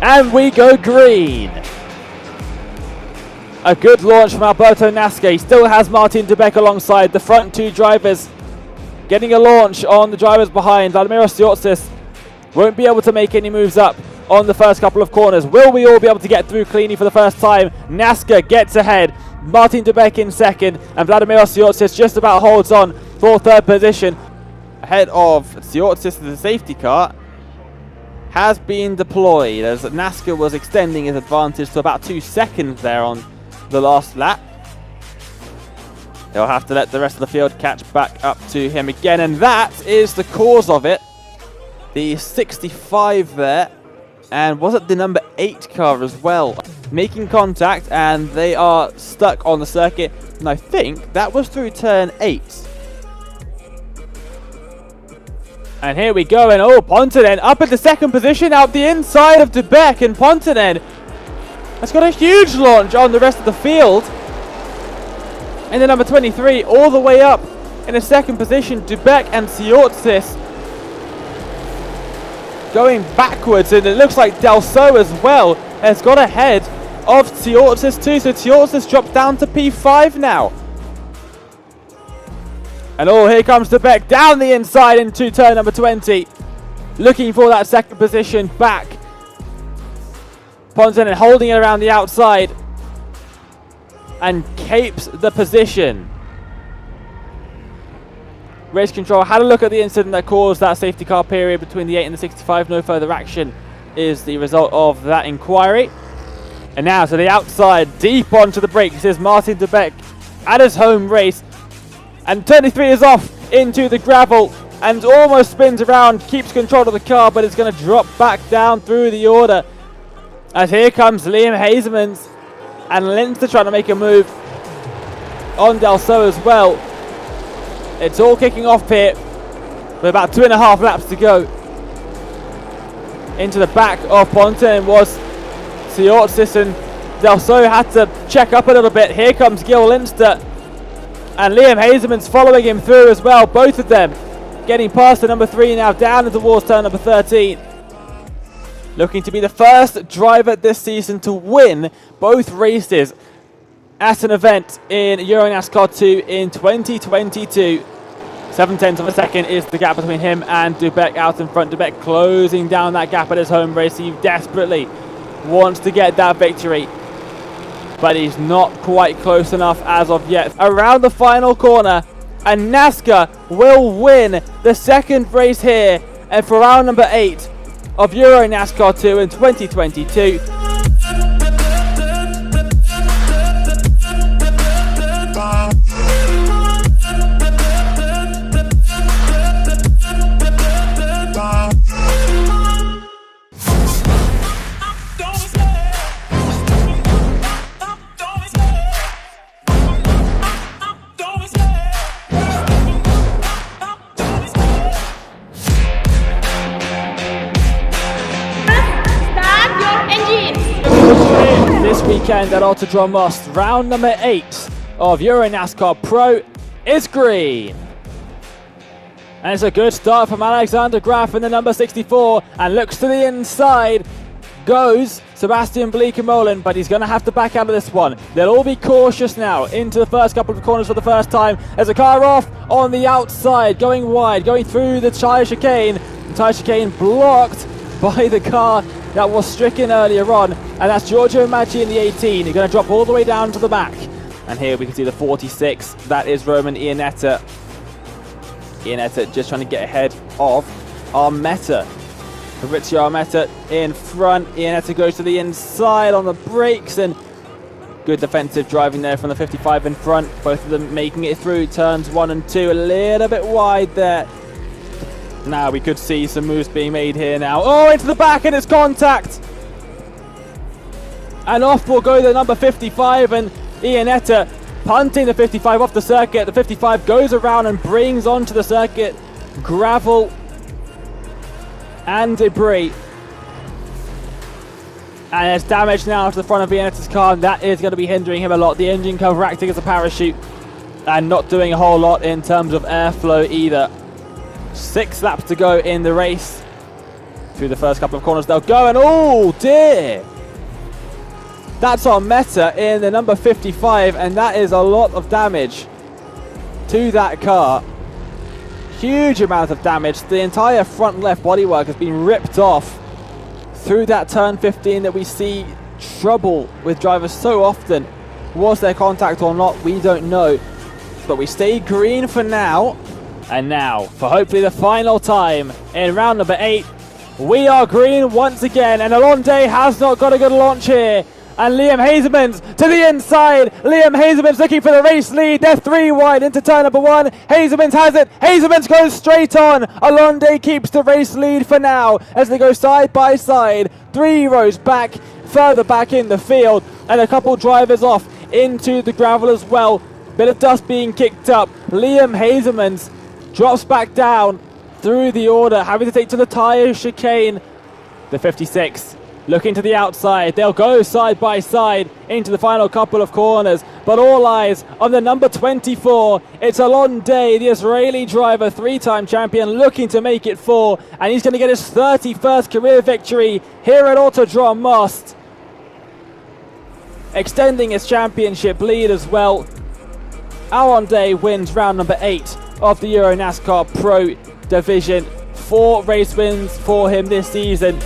And we go green. A good launch from Alberto Naska. He still has Martin de Beek alongside the front two drivers. Getting a launch on the drivers behind. Vladimir Osiotsis won't be able to make any moves up on the first couple of corners. Will we all be able to get through cleanly for the first time? Naska gets ahead. Martin de Beek in second. And Vladimir Osiotsis just about holds on for third position. Ahead of Osiotsis, the safety car has been deployed as Naska was extending his advantage to about 2 seconds there on the last lap. He'll have to let the rest of the field catch back up to him again, and that is the cause of it. The 65 there, and was it the number 8 car as well, making contact, and they are stuck on the circuit, and I think that was through turn 8. And here we go, and oh, Pontonen up at the second position out the inside of de Beek, and Pontonen has got a huge launch on the rest of the field. And the number 23 all the way up in a second position. De Beek and Osiotsis going backwards, and it looks like Delso as well has got ahead of Osiotsis too. So Osiotsis drops down to P5 now. And oh, here comes de Beek down the inside into turn number 20. Looking for that second position back. Pontonen holding it around the outside and capes the position. Race control had a look at the incident that caused that safety car period between the 8 and the 65. No further action is the result of that inquiry. And now to the outside, deep onto the brakes is Martin de Beek at his home race. And 23 is off into the gravel and almost spins around, keeps control of the car, but it's going to drop back down through the order. As here comes Liam Hazemans, and Linster trying to make a move on Delso as well. It's all kicking off here with about 2.5 laps to go. Into the back of Pontonen was Osiotsis, and Delso had to check up a little bit. Here comes Gil Linster, and Liam Hazemans following him through as well. Both of them getting past the number 3 now, down towards turn number 13. Looking to be the first driver this season to win both races at an event in Euro NASCAR 2 in 2022. 7/10 of a second is the gap between him and de Beek out in front. De Beek closing down that gap at his home race. He desperately wants to get that victory, but he's not quite close enough as of yet. Around the final corner, and Naska will win the second race here and for round number 8 of Euro NASCAR 2 in 2022. This weekend at Autodrom Most, round number 8 of Euro NASCAR Pro is green. And it's a good start from Alexander Graf in the number 64, and looks to the inside goes Sebastian Bleekemolen, but he's going to have to back out of this one. They'll all be cautious now into the first couple of corners for the first time. There's a car off on the outside, going wide, going through the tyre chicane. The tyre chicane blocked by the car that was stricken earlier on, and that's Giorgio Maggi in the 18. He's going to drop all the way down to the back. And here we can see the 46. That is Roman Iannetta. Iannetta just trying to get ahead of Armetta. Fabrizio Armetta in front. Iannetta goes to the inside on the brakes, and good defensive driving there from the 55 in front. Both of them making it through turns 1 and 2. A little bit wide there. Now we could see some moves being made here now. Oh, into the back, and it's contact. And off will go the number 55, and Iannetta punting the 55 off the circuit. The 55 goes around and brings onto the circuit gravel and debris. And there's damage now to the front of Iannetta's car, and that is going to be hindering him a lot. The engine cover acting as a parachute and not doing a whole lot in terms of airflow either. 6 laps to go in the race. through the first couple of corners. They'll go, and oh dear! That's on Meta in the number 55, and that is a lot of damage to that car. Huge amount of damage. The entire front left bodywork has been ripped off through that turn 15 that we see trouble with drivers so often. Was there contact or not? We don't know. But we stay green for now. And now, for hopefully the final time in round number 8, we are green once again. And Alon has not got a good launch here. And Liam Hazelman's to the inside. Liam Hazelman's looking for the race lead. They're 3 wide into turn number 1. Hazelman's has it. Hazelman's goes straight on. Alon keeps the race lead for now as they go side by side. 3 rows back, further back in the field. And a couple drivers off into the gravel as well. Bit of dust being kicked up. Liam Hazelman's drops back down through the order, having to take to the tyre chicane. The 56. Looking to the outside, they'll go side by side into the final couple of corners, but all eyes on the number 24. It's Alon, the Israeli driver, 3-time champion, looking to make it 4, and he's going to get his 31st career victory here at Autodrom Most, extending his championship lead as well. Alon wins round number 8 of the Euro NASCAR Pro Division. 4 race wins for him this season.